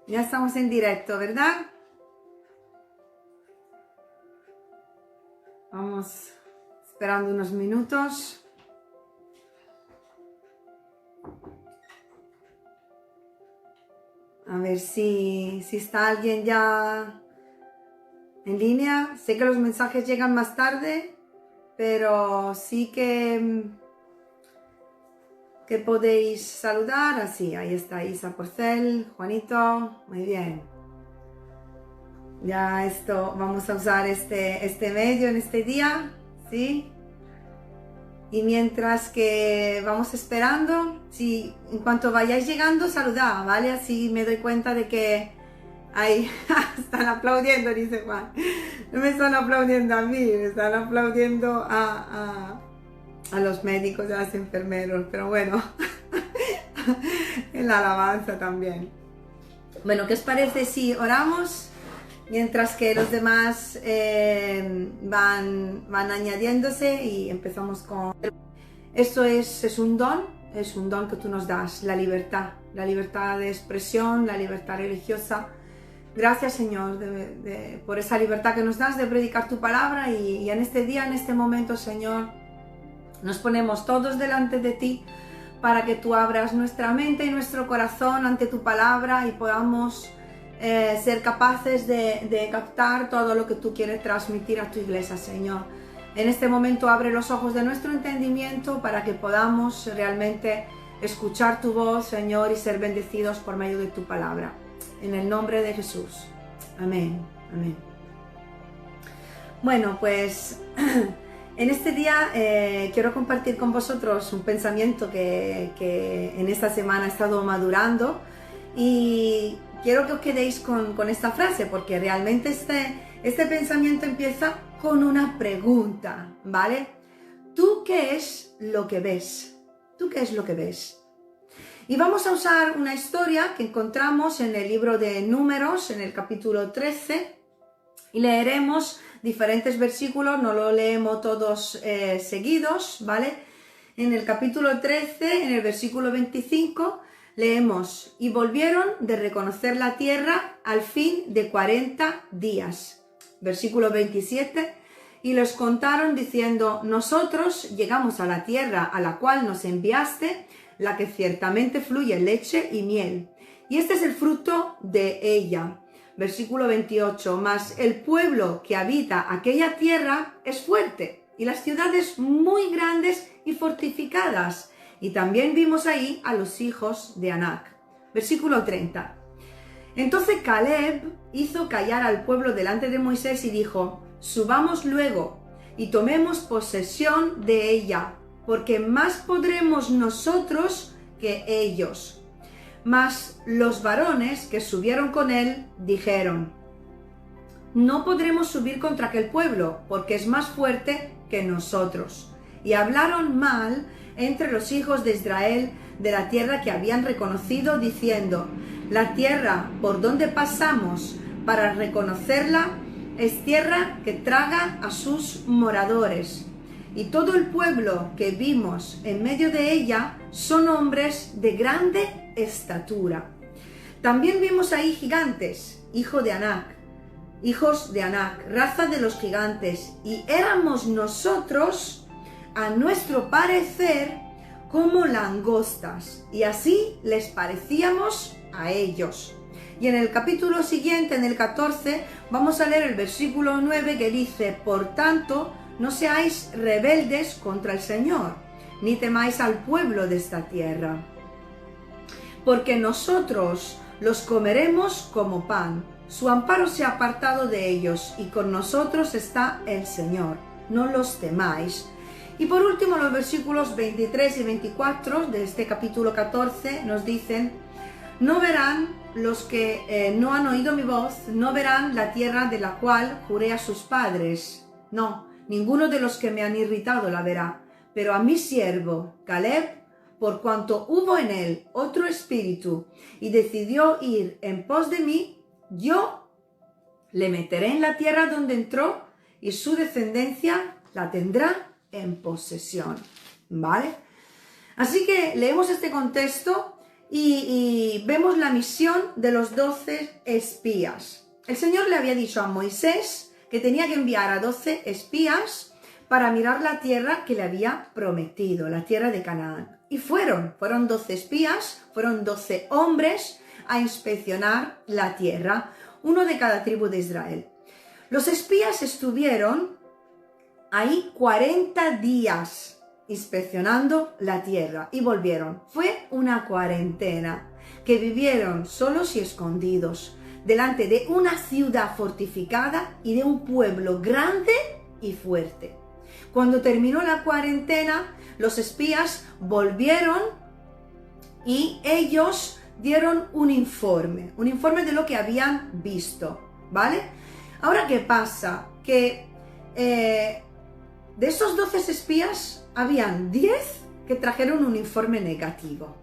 Ya estamos en directo, ¿verdad? Vamos esperando unos minutos. A ver si está alguien ya en línea. Sé que los mensajes llegan más tarde, pero sí que podéis saludar. Así, ahí está Isa Porcel, Juanito, muy bien. Ya esto, vamos a usar este medio en este día, ¿sí? Y mientras que vamos esperando, si en cuanto vayáis llegando, saludad, ¿vale? Así me doy cuenta de que ahí están aplaudiendo, dice Juan. No me están aplaudiendo a mí, me están aplaudiendo a los médicos y a los enfermeros, pero bueno, en la alabanza también. Bueno, ¿qué os parece si oramos? Mientras que los demás van añadiéndose y empezamos con... Esto es un don que tú nos das, la libertad de expresión, la libertad religiosa. Gracias, Señor, por esa libertad que nos das de predicar tu palabra y en este día, en este momento, Señor, nos ponemos todos delante de ti para que tú abras nuestra mente y nuestro corazón ante tu palabra y podamos ser capaces de captar todo lo que tú quieres transmitir a tu iglesia, Señor. En este momento abre los ojos de nuestro entendimiento para que podamos realmente escuchar tu voz, Señor, y ser bendecidos por medio de tu palabra. En el nombre de Jesús. Amén. Amén. Bueno, pues en este día quiero compartir con vosotros un pensamiento que en esta semana he estado madurando y quiero que os quedéis con esta frase porque realmente este pensamiento empieza con una pregunta, ¿vale? ¿Tú qué es lo que ves? ¿Tú qué es lo que ves? Y vamos a usar una historia que encontramos en el libro de Números, en el capítulo 13, y leeremos diferentes versículos, no lo leemos todos seguidos, ¿vale? En el capítulo 13, en el versículo 25, leemos: y volvieron de reconocer la tierra al fin de 40 días. Versículo 27, y les contaron diciendo: nosotros llegamos a la tierra a la cual nos enviaste, la que ciertamente fluye leche y miel, y este es el fruto de ella. Versículo 28, mas el pueblo que habita aquella tierra es fuerte, y las ciudades muy grandes y fortificadas. Y también vimos ahí a los hijos de Anac. Versículo 30. Entonces Caleb hizo callar al pueblo delante de Moisés y dijo: subamos luego y tomemos posesión de ella, porque más podremos nosotros que ellos. Mas los varones que subieron con él dijeron: no podremos subir contra aquel pueblo, porque es más fuerte que nosotros. Y hablaron mal entre los hijos de Israel de la tierra que habían reconocido, diciendo: la tierra por donde pasamos para reconocerla es tierra que traga a sus moradores. Y todo el pueblo que vimos en medio de ella son hombres de grande estatura. También vimos ahí gigantes, hijos de Anac, raza de los gigantes, y éramos nosotros, a nuestro parecer, como langostas, y así les parecíamos a ellos. Y en el capítulo siguiente, en el 14, vamos a leer el versículo 9 que dice: por tanto, no seáis rebeldes contra el Señor, ni temáis al pueblo de esta tierra, porque nosotros los comeremos como pan. Su amparo se ha apartado de ellos, y con nosotros está el Señor. No los temáis. Y por último, los versículos 23 y 24 de este capítulo 14 nos dicen: no verán los que no han oído mi voz, no verán la tierra de la cual juré a sus padres. No, ninguno de los que me han irritado la verá. Pero a mi siervo Caleb, por cuanto hubo en él otro espíritu y decidió ir en pos de mí, yo le meteré en la tierra donde entró, y su descendencia la tendrá en posesión. ¿Vale? Así que leemos este contexto y vemos la misión de los 12 espías. El Señor le había dicho a Moisés que tenía que enviar a 12 espías para mirar la tierra que le había prometido, la tierra de Canaán. Y fueron 12 espías, fueron 12 hombres a inspeccionar la tierra, uno de cada tribu de Israel. Los espías estuvieron ahí 40 días inspeccionando la tierra y volvieron. Fue una cuarentena que vivieron solos y escondidos delante de una ciudad fortificada y de un pueblo grande y fuerte. Cuando terminó la cuarentena, los espías volvieron y ellos dieron un informe de lo que habían visto, ¿vale? Ahora, ¿qué pasa? Que de esos 12 espías, habían 10 que trajeron un informe negativo,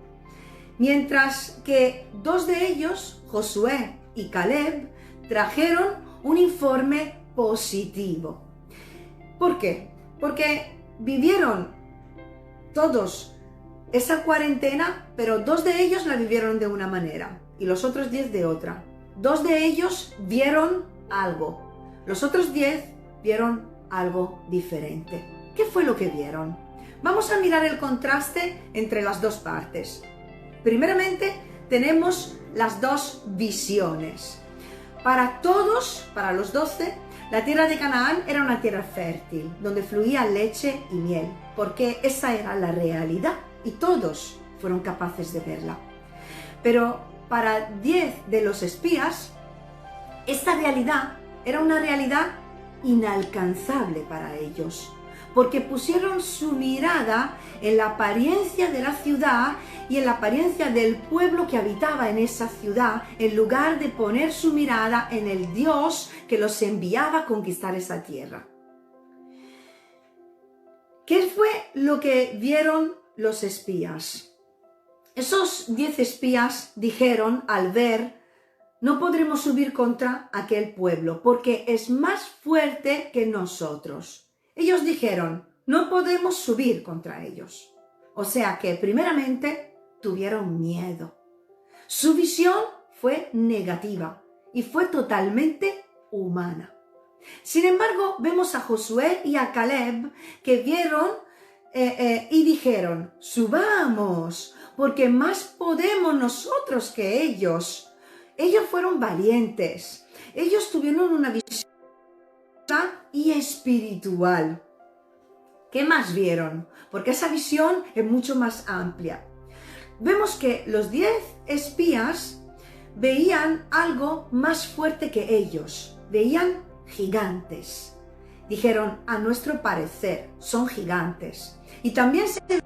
mientras que 2 de ellos, Josué y Caleb, trajeron un informe positivo. ¿Por qué? Porque vivieron todos esa cuarentena, pero 2 de ellos la vivieron de una manera y los otros 10 de otra. 2 de ellos vieron algo, los otros 10 vieron algo diferente. ¿Qué fue lo que vieron? Vamos a mirar el contraste entre las dos partes. Primeramente, tenemos las dos visiones. Para todos, para los 12, la tierra de Canaán era una tierra fértil, donde fluía leche y miel, porque esa era la realidad y todos fueron capaces de verla. Pero para 10 de los espías, esta realidad era una realidad inalcanzable para ellos, porque pusieron su mirada en la apariencia de la ciudad y en la apariencia del pueblo que habitaba en esa ciudad, en lugar de poner su mirada en el Dios que los enviaba a conquistar esa tierra. ¿Qué fue lo que vieron los espías? Esos 10 espías dijeron al ver: no podremos subir contra aquel pueblo porque es más fuerte que nosotros. Ellos dijeron: no podemos subir contra ellos. O sea que primeramente tuvieron miedo. Su visión fue negativa y fue totalmente humana. Sin embargo, vemos a Josué y a Caleb que vieron y dijeron: subamos, porque más podemos nosotros que ellos. Ellos fueron valientes. Ellos tuvieron una visión y espiritual. ¿Qué más vieron? Porque esa visión es mucho más amplia. Vemos que los 10 espías veían algo más fuerte que ellos. Veían gigantes. Dijeron: a nuestro parecer son gigantes. Y también se veían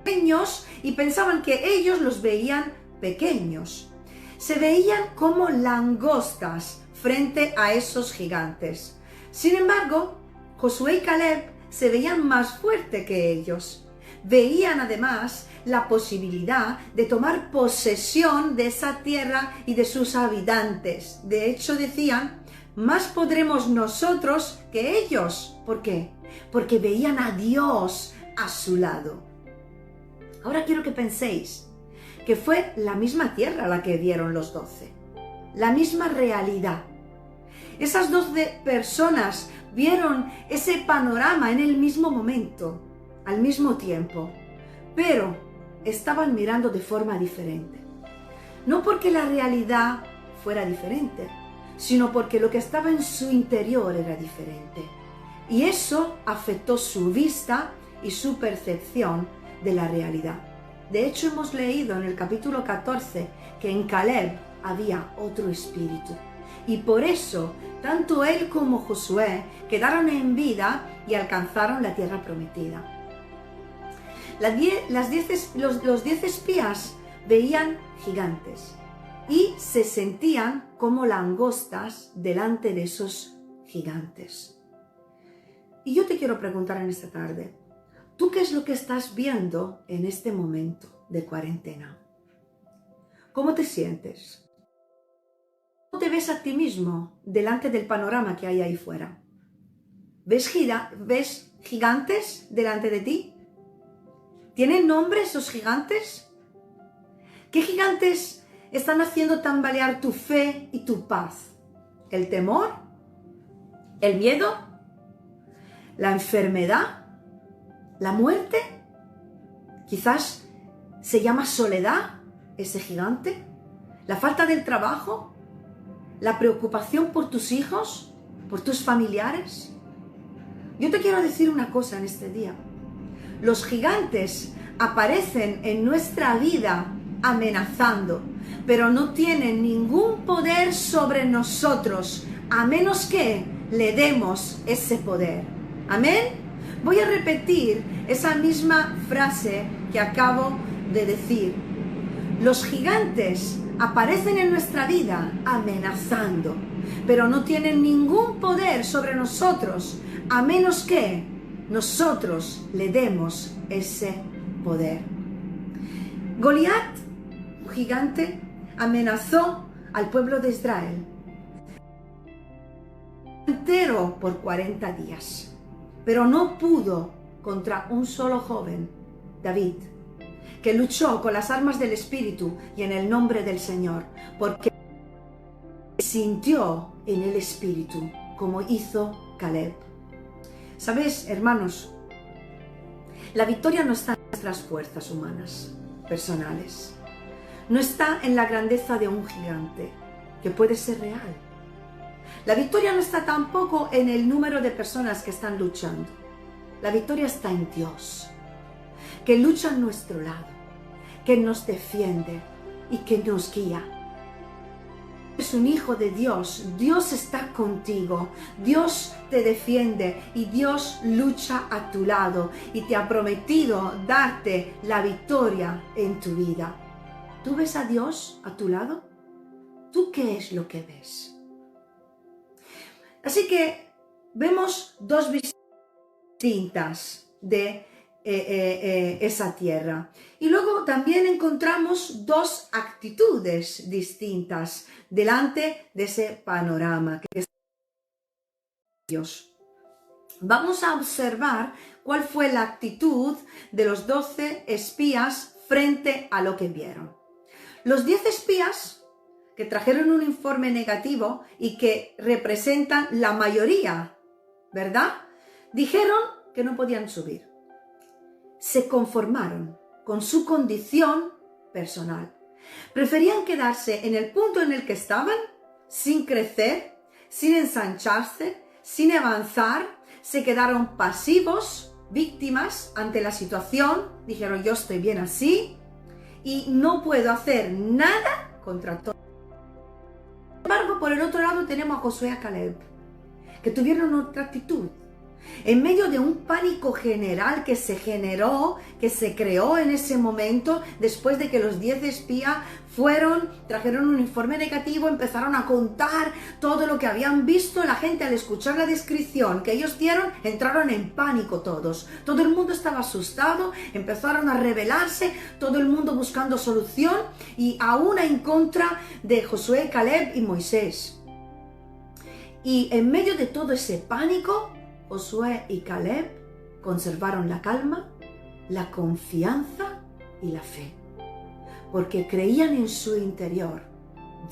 pequeños y pensaban que ellos los veían pequeños. Se veían como langostas frente a esos gigantes. Sin embargo, Josué y Caleb se veían más fuertes que ellos. Veían además la posibilidad de tomar posesión de esa tierra y de sus habitantes. De hecho, decían: más podremos nosotros que ellos. ¿Por qué? Porque veían a Dios a su lado. Ahora quiero que penséis que fue la misma tierra la que vieron los 12. La misma realidad. Esas 12 personas vieron ese panorama en el mismo momento, al mismo tiempo, pero estaban mirando de forma diferente. No porque la realidad fuera diferente, sino porque lo que estaba en su interior era diferente. Y eso afectó su vista y su percepción de la realidad. De hecho, hemos leído en el capítulo 14 que en Caleb había otro espíritu. Y por eso, tanto él como Josué quedaron en vida y alcanzaron la tierra prometida. Los 10 espías veían gigantes y se sentían como langostas delante de esos gigantes. Y yo te quiero preguntar en esta tarde, ¿tú qué es lo que estás viendo en este momento de cuarentena? ¿Cómo te sientes? ¿Cómo te ves a ti mismo delante del panorama que hay ahí fuera? ¿Ves gigantes delante de ti? ¿Tienen nombre esos gigantes? ¿Qué gigantes están haciendo tambalear tu fe y tu paz? ¿El temor? ¿El miedo? ¿La enfermedad? ¿La muerte? Quizás se llama soledad ese gigante. ¿La falta del trabajo? ¿La preocupación por tus hijos? ¿Por tus familiares? Yo te quiero decir una cosa en este día. Los gigantes aparecen en nuestra vida amenazando, pero no tienen ningún poder sobre nosotros, a menos que le demos ese poder. ¿Amén? Voy a repetir esa misma frase que acabo de decir. Los gigantes aparecen en nuestra vida amenazando, pero no tienen ningún poder sobre nosotros, a menos que nosotros le demos ese poder. Goliat, un gigante, amenazó al pueblo de Israel entero por 40 días, pero no pudo contra un solo joven, David, que luchó con las armas del Espíritu y en el nombre del Señor, porque sintió en el Espíritu, como hizo Caleb. ¿Sabéis, hermanos? La victoria no está en nuestras fuerzas humanas, personales. No está en la grandeza de un gigante, que puede ser real. La victoria no está tampoco en el número de personas que están luchando. La victoria está en Dios, que lucha a nuestro lado, que nos defiende y que nos guía. Es un hijo de Dios, Dios está contigo, Dios te defiende y Dios lucha a tu lado y te ha prometido darte la victoria en tu vida. ¿Tú ves a Dios a tu lado? ¿Tú qué es lo que ves? Así que vemos dos visiones distintas de esa tierra. Y luego también encontramos dos actitudes distintas delante de ese panorama que es Dios. Vamos a observar cuál fue la actitud de los 12 espías frente a lo que vieron. Los 10 espías que trajeron un informe negativo y que representan la mayoría, ¿verdad? Dijeron que no podían subir. Se conformaron con su condición personal. Preferían quedarse en el punto en el que estaban, sin crecer, sin ensancharse, sin avanzar. Se quedaron pasivos, víctimas ante la situación. Dijeron, yo estoy bien así y no puedo hacer nada contra todo. Sin embargo, por el otro lado tenemos a Josué y a Caleb, que tuvieron otra actitud. En medio de un pánico general que se generó, que se creó en ese momento, después de que los 10 espías trajeron un informe negativo, empezaron a contar todo lo que habían visto, la gente al escuchar la descripción que ellos dieron, entraron en pánico todos. Todo el mundo estaba asustado, empezaron a rebelarse, todo el mundo buscando solución y aún en contra de Josué, Caleb y Moisés. Y en medio de todo ese pánico, Josué y Caleb conservaron la calma, la confianza y la fe, porque creían en su interior,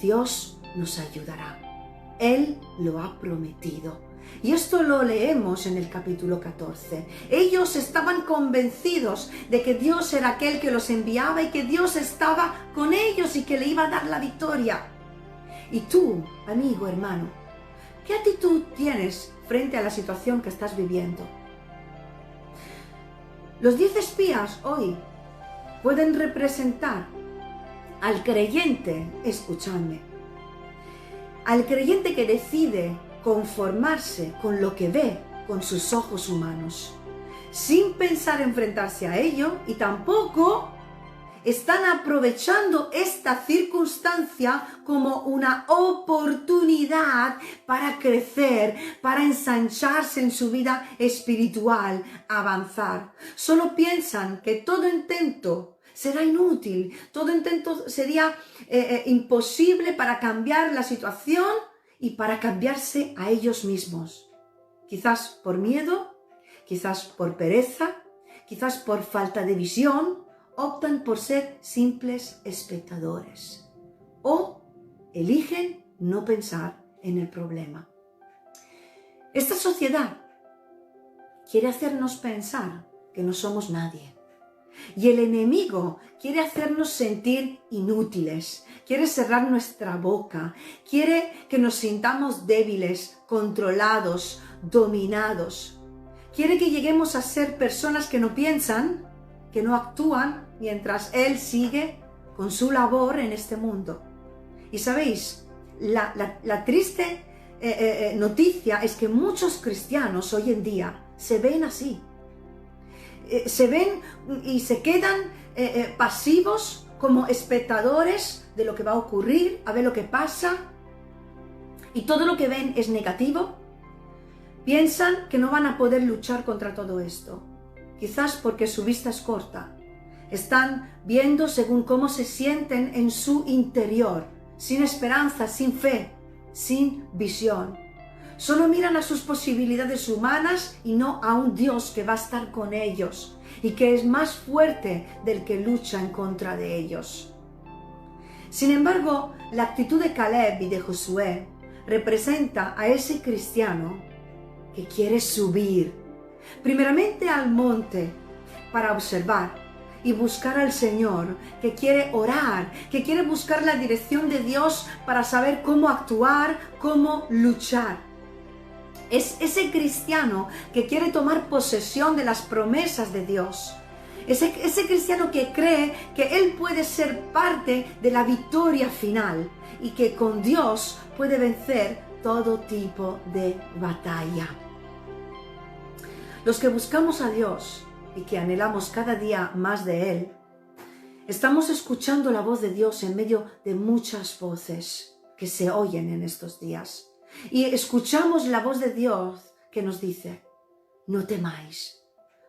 Dios nos ayudará, Él lo ha prometido. Y esto lo leemos en el capítulo 14. Ellos estaban convencidos de que Dios era aquel que los enviaba y que Dios estaba con ellos y que le iba a dar la victoria. Y tú, amigo, hermano, ¿qué actitud tienes frente a la situación que estás viviendo? Los 10 espías hoy pueden representar al creyente, escuchadme, al creyente que decide conformarse con lo que ve con sus ojos humanos, sin pensar enfrentarse a ello, y tampoco están aprovechando esta circunstancia como una oportunidad para crecer, para ensancharse en su vida espiritual, avanzar. Solo piensan que todo intento será inútil, todo intento sería imposible para cambiar la situación y para cambiarse a ellos mismos. Quizás por miedo, quizás por pereza, quizás por falta de visión, optan por ser simples espectadores o eligen no pensar en el problema. Esta sociedad quiere hacernos pensar que no somos nadie. Y el enemigo quiere hacernos sentir inútiles, quiere cerrar nuestra boca, quiere que nos sintamos débiles, controlados, dominados. Quiere que lleguemos a ser personas que no piensan, que no actúan, mientras él sigue con su labor en este mundo. Y sabéis, la triste noticia es que muchos cristianos hoy en día se ven así. Se ven y se quedan pasivos como espectadores de lo que va a ocurrir, a ver lo que pasa, y todo lo que ven es negativo. Piensan que no van a poder luchar contra todo esto, quizás porque su vista es corta. Están viendo según cómo se sienten en su interior, sin esperanza, sin fe, sin visión. Solo miran a sus posibilidades humanas y no a un Dios que va a estar con ellos y que es más fuerte del que lucha en contra de ellos. Sin embargo, la actitud de Caleb y de Josué representa a ese cristiano que quiere subir, primeramente al monte para observar y buscar al Señor, que quiere orar, que quiere buscar la dirección de Dios para saber cómo actuar, cómo luchar. Es ese cristiano que quiere tomar posesión de las promesas de Dios. Ese cristiano que cree que él puede ser parte de la victoria final y que con Dios puede vencer todo tipo de batalla. Los que buscamos a Dios y que anhelamos cada día más de Él, estamos escuchando la voz de Dios en medio de muchas voces que se oyen en estos días. Y escuchamos la voz de Dios que nos dice: no temáis,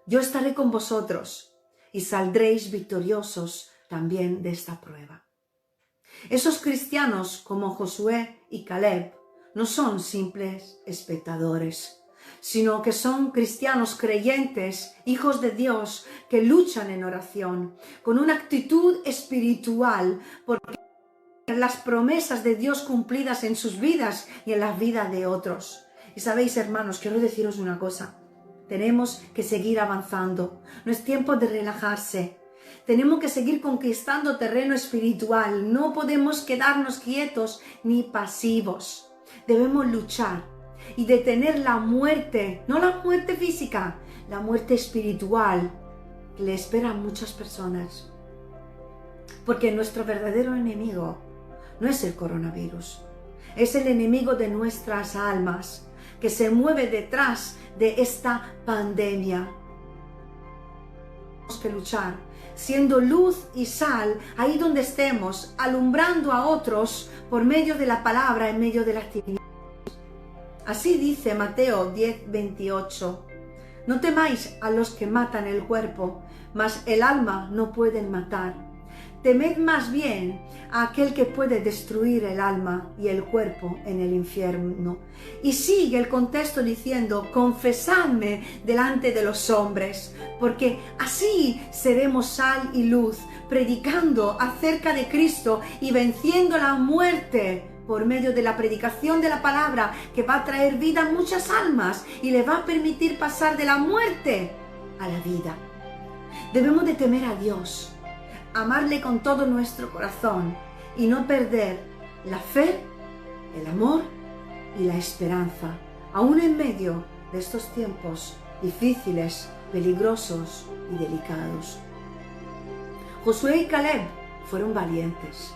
yo estaré con vosotros y saldréis victoriosos también de esta prueba. Esos cristianos como Josué y Caleb no son simples espectadores, sino que son cristianos creyentes, hijos de Dios, que luchan en oración, con una actitud espiritual, porque las promesas de Dios cumplidas en sus vidas y en la vida de otros. Y sabéis, hermanos, quiero deciros una cosa: tenemos que seguir avanzando, no es tiempo de relajarse, tenemos que seguir conquistando terreno espiritual, no podemos quedarnos quietos ni pasivos, debemos luchar y detener la muerte, no la muerte física, la muerte espiritual que le espera a muchas personas, porque nuestro verdadero enemigo no es el coronavirus, es el enemigo de nuestras almas que se mueve detrás de esta pandemia. Tenemos que luchar, siendo luz y sal ahí donde estemos, alumbrando a otros por medio de la palabra, en medio de las tinieblas. Así dice Mateo 10:28. No temáis a los que matan el cuerpo, mas el alma no pueden matar. Temed más bien a aquel que puede destruir el alma y el cuerpo en el infierno. Y sigue el contexto diciendo: confesadme delante de los hombres, porque así seremos sal y luz, predicando acerca de Cristo y venciendo la muerte por medio de la predicación de la palabra, que va a traer vida a muchas almas y le va a permitir pasar de la muerte a la vida. Debemos de temer a Dios, amarle con todo nuestro corazón y no perder la fe, el amor y la esperanza, aún en medio de estos tiempos difíciles, peligrosos y delicados. Josué y Caleb fueron valientes.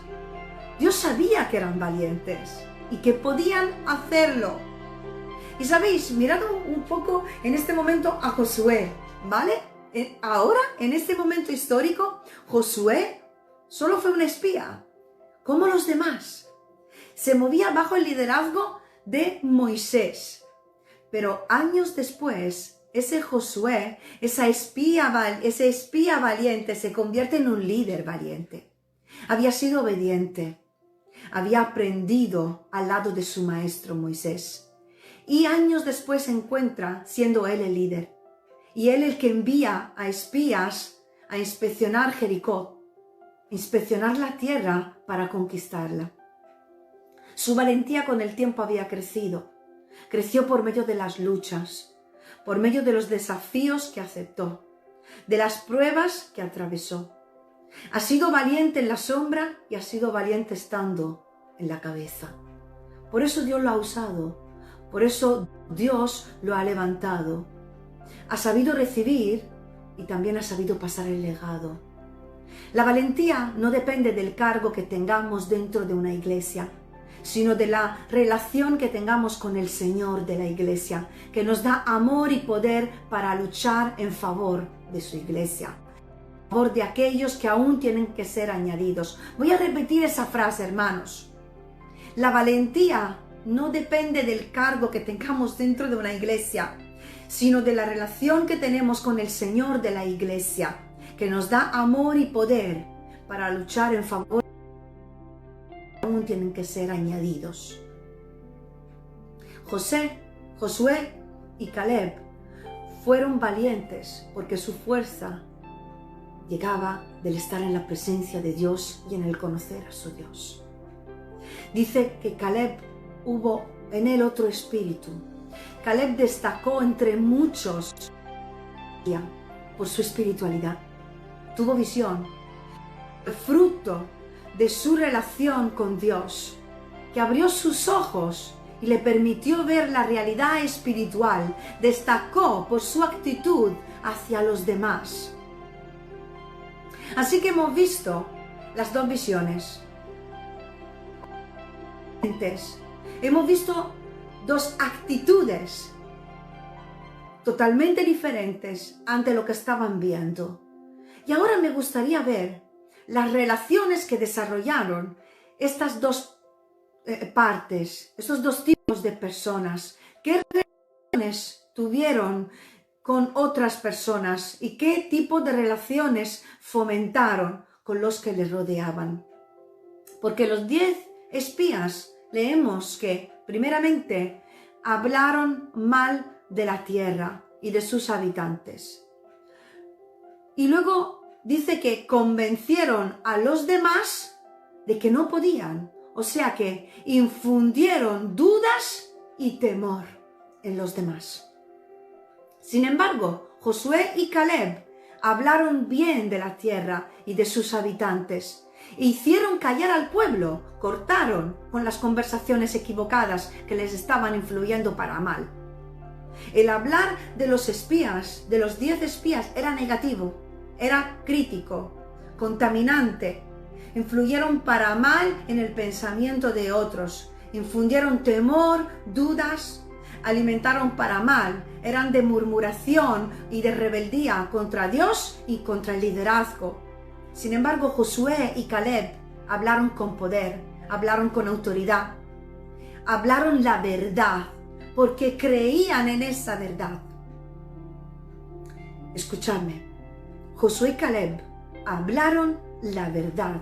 Dios sabía que eran valientes y que podían hacerlo. Y sabéis, mirad un poco en este momento a Josué, ¿vale? Ahora, en este momento histórico, Josué solo fue un espía, como los demás. Se movía bajo el liderazgo de Moisés. Pero años después, ese Josué, ese espía valiente, se convierte en un líder valiente. Había sido obediente, había aprendido al lado de su maestro Moisés. Y años después se encuentra siendo él el líder. Y él el que envía a espías a inspeccionar Jericó, inspeccionar la tierra para conquistarla. Su valentía con el tiempo había crecido. Creció por medio de las luchas, por medio de los desafíos que aceptó, de las pruebas que atravesó. Ha sido valiente en la sombra y ha sido valiente estando en la cabeza. Por eso Dios lo ha usado, por eso Dios lo ha levantado. Ha sabido recibir y también ha sabido pasar el legado. La valentía no depende del cargo que tengamos dentro de una iglesia, sino de la relación que tengamos con el Señor de la iglesia, que nos da amor y poder para luchar en favor de su iglesia, en favor de aquellos que aún tienen que ser añadidos. Voy a repetir esa frase, hermanos. La valentía no depende del cargo que tengamos dentro de una iglesia, sino de la relación que tenemos con el Señor de la iglesia, que nos da amor y poder para luchar en favor de los que aún tienen que ser añadidos. Josué y Caleb fueron valientes porque su fuerza llegaba del estar en la presencia de Dios y en el conocer a su Dios. Dice que Caleb hubo en él otro espíritu. Caleb destacó entre muchos por su espiritualidad. Tuvo visión, el fruto de su relación con Dios, que abrió sus ojos y le permitió ver la realidad espiritual. Destacó por su actitud hacia los demás. Así que hemos visto las dos visiones. Hemos visto dos actitudes totalmente diferentes ante lo que estaban viendo. Y ahora me gustaría ver las relaciones que desarrollaron estas dos partes, estos dos tipos de personas. ¿Qué relaciones tuvieron con otras personas y qué tipo de relaciones fomentaron con los que les rodeaban? Porque los 10 espías leemos que, primeramente, hablaron mal de la tierra y de sus habitantes. Y luego dice que convencieron a los demás de que no podían. O sea que infundieron dudas y temor en los demás. Sin embargo, Josué y Caleb hablaron bien de la tierra y de sus habitantes. Hicieron callar al pueblo, cortaron con las conversaciones equivocadas que les estaban influyendo para mal. El hablar de los espías, de los 10 espías, era negativo, era crítico, contaminante. Influyeron para mal en el pensamiento de otros, infundieron temor, dudas, alimentaron para mal, eran de murmuración y de rebeldía contra Dios y contra el liderazgo. Sin embargo, Josué y Caleb hablaron con poder, hablaron con autoridad, hablaron la verdad, porque creían en esa verdad. Escuchadme, Josué y Caleb hablaron la verdad,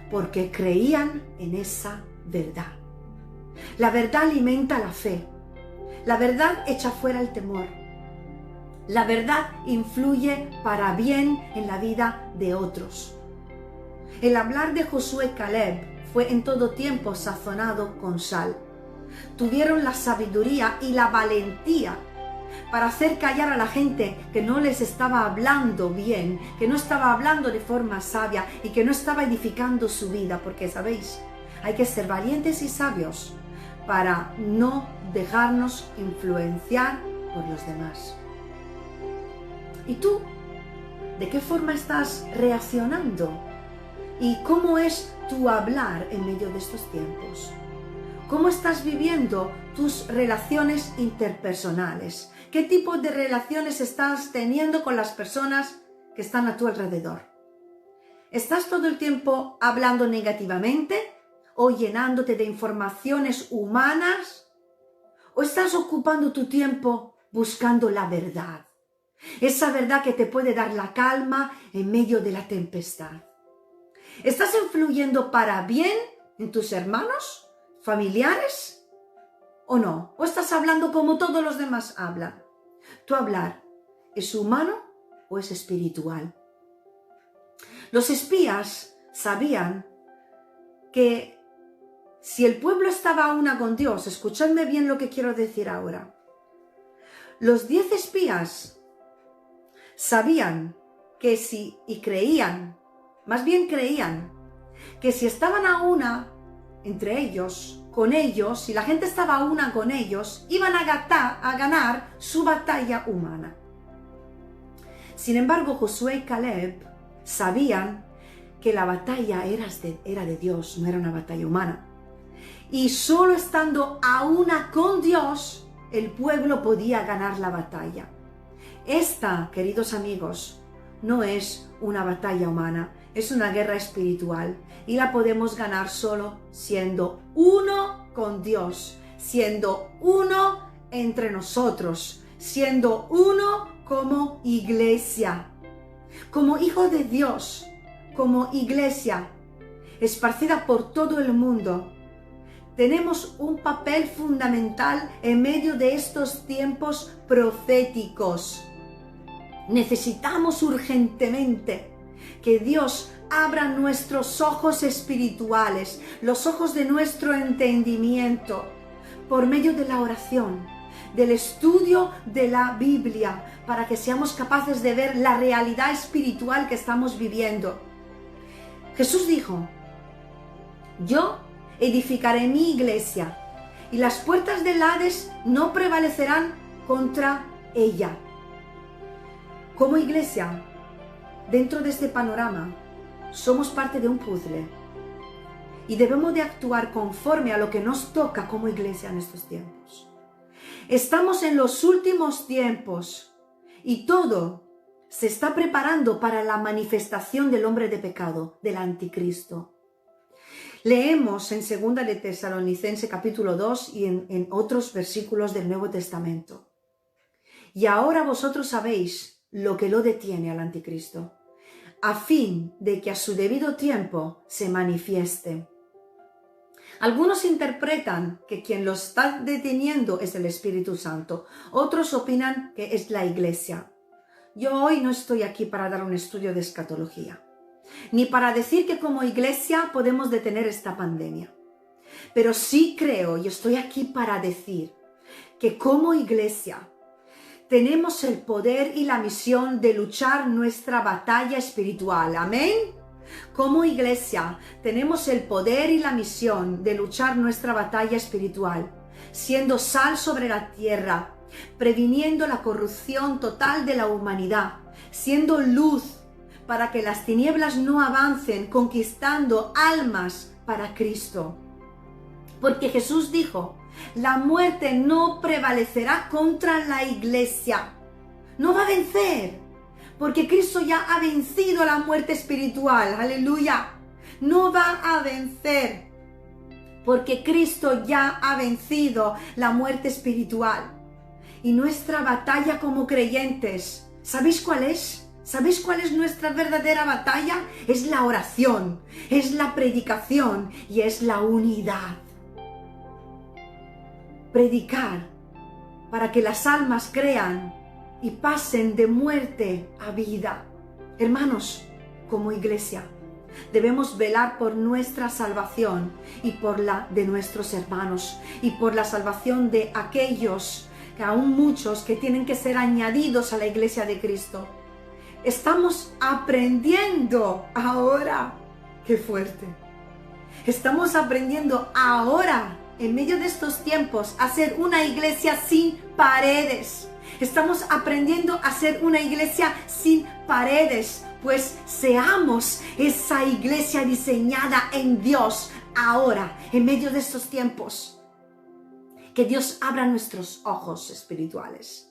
porque creían en esa verdad. La verdad alimenta la fe, la verdad echa fuera el temor. La verdad influye para bien en la vida de otros. El hablar de Josué y Caleb fue en todo tiempo sazonado con sal. Tuvieron la sabiduría y la valentía para hacer callar a la gente que no les estaba hablando bien, que no estaba hablando de forma sabia y que no estaba edificando su vida, porque sabéis, hay que ser valientes y sabios para no dejarnos influenciar por los demás. ¿Y tú? ¿De qué forma estás reaccionando? ¿Y cómo es tu hablar en medio de estos tiempos? ¿Cómo estás viviendo tus relaciones interpersonales? ¿Qué tipo de relaciones estás teniendo con las personas que están a tu alrededor? ¿Estás todo el tiempo hablando negativamente o llenándote de informaciones humanas? ¿O estás ocupando tu tiempo buscando la verdad? Esa verdad que te puede dar la calma en medio de la tempestad. ¿Estás influyendo para bien en tus hermanos, familiares o no? ¿O estás hablando como todos los demás hablan? ¿Tu hablar es humano o es espiritual? Los espías sabían que si el pueblo estaba a una con Dios, escuchadme bien lo que quiero decir ahora. Los 10 espías sabían que creían, que si estaban a una entre ellos, con ellos, si la gente estaba a una con ellos, iban a ganar su batalla humana. Sin embargo, Josué y Caleb sabían que la batalla era de Dios, no era una batalla humana. Y solo estando a una con Dios, el pueblo podía ganar la batalla. Esta, queridos amigos, no es una batalla humana, es una guerra espiritual y la podemos ganar solo siendo uno con Dios, siendo uno entre nosotros, siendo uno como iglesia, como hijo de Dios, como iglesia esparcida por todo el mundo. Tenemos un papel fundamental en medio de estos tiempos proféticos. Necesitamos urgentemente que Dios abra nuestros ojos espirituales, los ojos de nuestro entendimiento, por medio de la oración, del estudio de la Biblia, para que seamos capaces de ver la realidad espiritual que estamos viviendo. Jesús dijo: yo edificaré mi iglesia y las puertas del Hades no prevalecerán contra ella. Como iglesia, dentro de este panorama, somos parte de un puzzle y debemos de actuar conforme a lo que nos toca como iglesia en estos tiempos. Estamos en los últimos tiempos y todo se está preparando para la manifestación del hombre de pecado, del anticristo. Leemos en 2 de Tesalonicenses capítulo 2 y en otros versículos del Nuevo Testamento. Y ahora vosotros sabéis lo que lo detiene al anticristo, a fin de que a su debido tiempo se manifieste. Algunos interpretan que quien lo está deteniendo es el Espíritu Santo, otros opinan que es la iglesia. Yo hoy no estoy aquí para dar un estudio de escatología, ni para decir que como iglesia podemos detener esta pandemia. Pero sí creo y estoy aquí para decir que como iglesia tenemos el poder y la misión de luchar nuestra batalla espiritual. Amén. Como iglesia tenemos el poder y la misión de luchar nuestra batalla espiritual, siendo sal sobre la tierra, previniendo la corrupción total de la humanidad, siendo luz para que las tinieblas no avancen, conquistando almas para Cristo. Porque Jesús dijo: la muerte no prevalecerá contra la iglesia. No va a vencer, porque Cristo ya ha vencido la muerte espiritual. Aleluya. No va a vencer, porque Cristo ya ha vencido la muerte espiritual. Y nuestra batalla como creyentes, ¿sabéis cuál es? ¿Sabéis cuál es nuestra verdadera batalla? Es la oración, es la predicación y es la unidad. Predicar para que las almas crean y pasen de muerte a vida. Hermanos, como iglesia, debemos velar por nuestra salvación y por la de nuestros hermanos y por la salvación de aquellos, que aún muchos que tienen que ser añadidos a la iglesia de Cristo. Estamos aprendiendo ahora. ¡Qué fuerte! Estamos aprendiendo ahora, en medio de estos tiempos, a ser una iglesia sin paredes. Estamos aprendiendo a ser una iglesia sin paredes, pues seamos esa iglesia diseñada en Dios ahora, en medio de estos tiempos. Que Dios abra nuestros ojos espirituales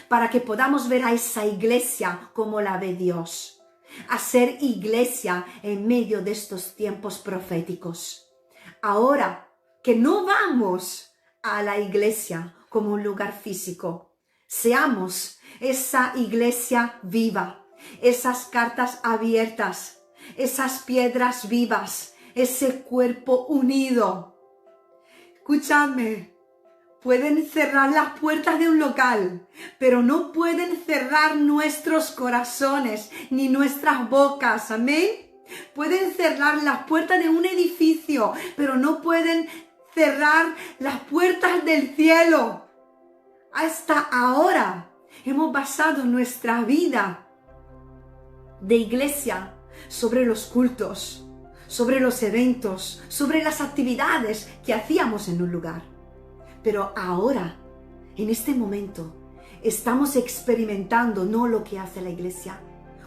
para que podamos ver a esa iglesia como la ve Dios, a ser iglesia en medio de estos tiempos proféticos. Ahora que no vamos a la iglesia como un lugar físico, seamos esa iglesia viva, esas cartas abiertas, esas piedras vivas, ese cuerpo unido. Escúchame, pueden cerrar las puertas de un local, pero no pueden cerrar nuestros corazones ni nuestras bocas. Amén. Pueden cerrar las puertas de un edificio, pero no pueden cerrar las puertas del cielo. Hasta ahora hemos basado nuestra vida de iglesia sobre los cultos, sobre los eventos, sobre las actividades que hacíamos en un lugar. Pero ahora, en este momento, estamos experimentando no lo que hace la iglesia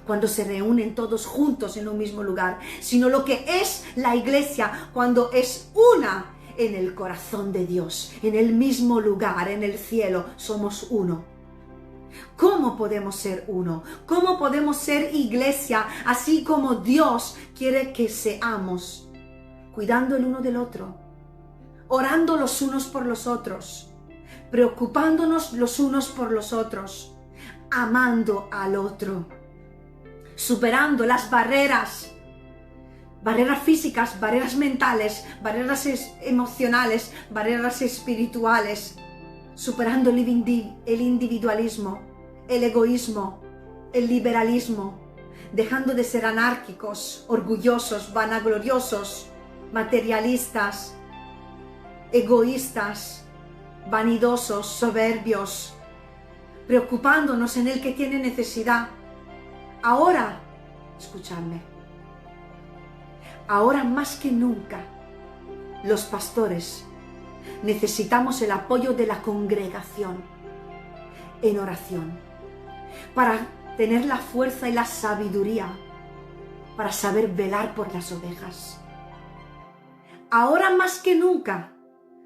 cuando se reúnen todos juntos en un mismo lugar, sino lo que es la iglesia cuando es una en el corazón de Dios, en el mismo lugar, en el cielo, somos uno. ¿Cómo podemos ser uno? ¿Cómo podemos ser iglesia así como Dios quiere que seamos? Cuidando el uno del otro, orando los unos por los otros, preocupándonos los unos por los otros, amando al otro, superando las barreras físicas, barreras mentales, barreras emocionales, barreras espirituales, superando el individualismo, el egoísmo, el liberalismo, dejando de ser anárquicos, orgullosos, vanagloriosos, materialistas, egoístas, vanidosos, soberbios, preocupándonos en el que tiene necesidad. Ahora, escuchadme, ahora más que nunca, los pastores necesitamos el apoyo de la congregación en oración para tener la fuerza y la sabiduría para saber velar por las ovejas. Ahora más que nunca,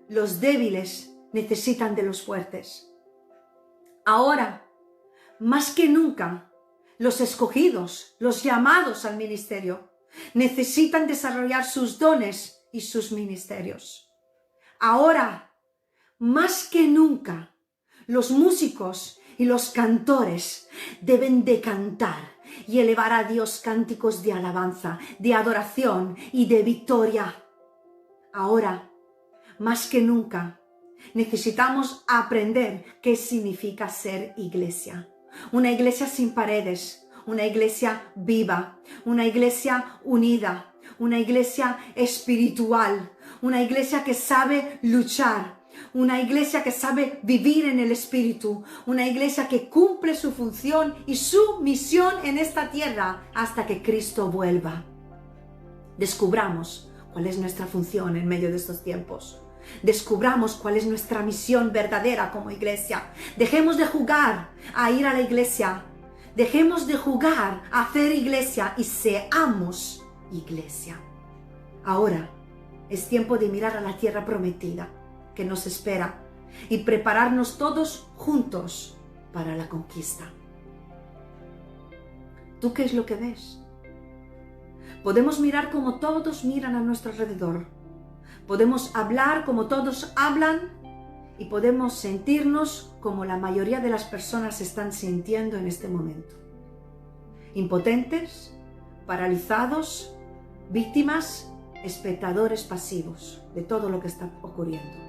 los débiles necesitan de los fuertes. Ahora más que nunca, los escogidos, los llamados al ministerio, necesitan desarrollar sus dones y sus ministerios. Ahora, más que nunca, los músicos y los cantores deben de cantar y elevar a Dios cánticos de alabanza, de adoración y de victoria. Ahora, más que nunca, necesitamos aprender qué significa ser iglesia. Una iglesia sin paredes, una iglesia viva, una iglesia unida, una iglesia espiritual, una iglesia que sabe luchar, una iglesia que sabe vivir en el espíritu, una iglesia que cumple su función y su misión en esta tierra hasta que Cristo vuelva. Descubramos cuál es nuestra función en medio de estos tiempos. Descubramos cuál es nuestra misión verdadera como iglesia. Dejemos de jugar a ir a la iglesia. Dejemos de jugar a hacer iglesia y seamos iglesia. Ahora es tiempo de mirar a la tierra prometida que nos espera y prepararnos todos juntos para la conquista. ¿Tú qué es lo que ves? Podemos mirar como todos miran a nuestro alrededor. Podemos hablar como todos hablan y podemos sentirnos como la mayoría de las personas se están sintiendo en este momento. Impotentes, paralizados, víctimas, espectadores pasivos de todo lo que está ocurriendo.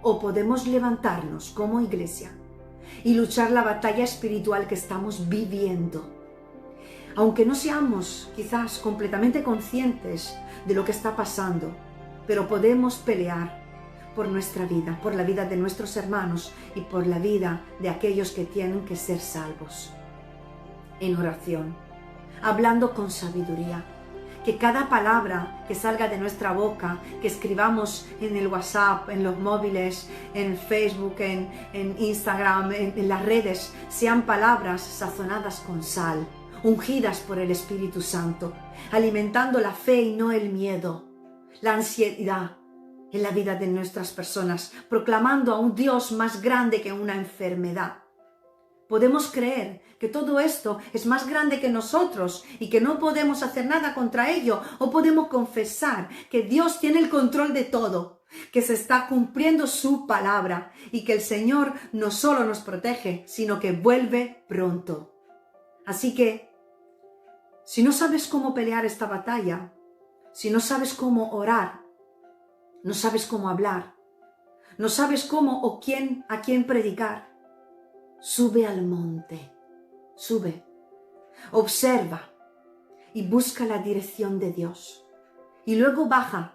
O podemos levantarnos como iglesia y luchar la batalla espiritual que estamos viviendo. Aunque no seamos quizás completamente conscientes de lo que está pasando, pero podemos pelear por nuestra vida, por la vida de nuestros hermanos y por la vida de aquellos que tienen que ser salvos. En oración, hablando con sabiduría, que cada palabra que salga de nuestra boca, que escribamos en el WhatsApp, en los móviles, en Facebook, en Instagram, en las redes, sean palabras sazonadas con sal, ungidas por el Espíritu Santo, alimentando la fe y no el miedo, la ansiedad en la vida de nuestras personas, proclamando a un Dios más grande que una enfermedad. Podemos creer que todo esto es más grande que nosotros y que no podemos hacer nada contra ello, o podemos confesar que Dios tiene el control de todo, que se está cumpliendo su palabra y que el Señor no solo nos protege, sino que vuelve pronto. Así que, si no sabes cómo pelear esta batalla, si no sabes cómo orar, no sabes cómo hablar, no sabes cómo o a quién predicar, sube al monte, sube, observa, y busca la dirección de Dios. Y luego baja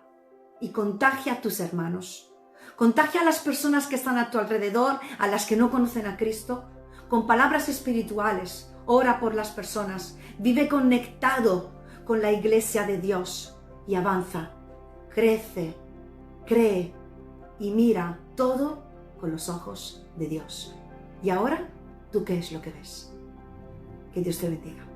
y contagia a tus hermanos. Contagia a las personas que están a tu alrededor, a las que no conocen a Cristo, con palabras espirituales. Ora por las personas. Vive conectado con la iglesia de Dios y avanza. Crece, cree y mira todo con los ojos de Dios. Y ahora, ¿tú qué es lo que ves? Que Dios te bendiga.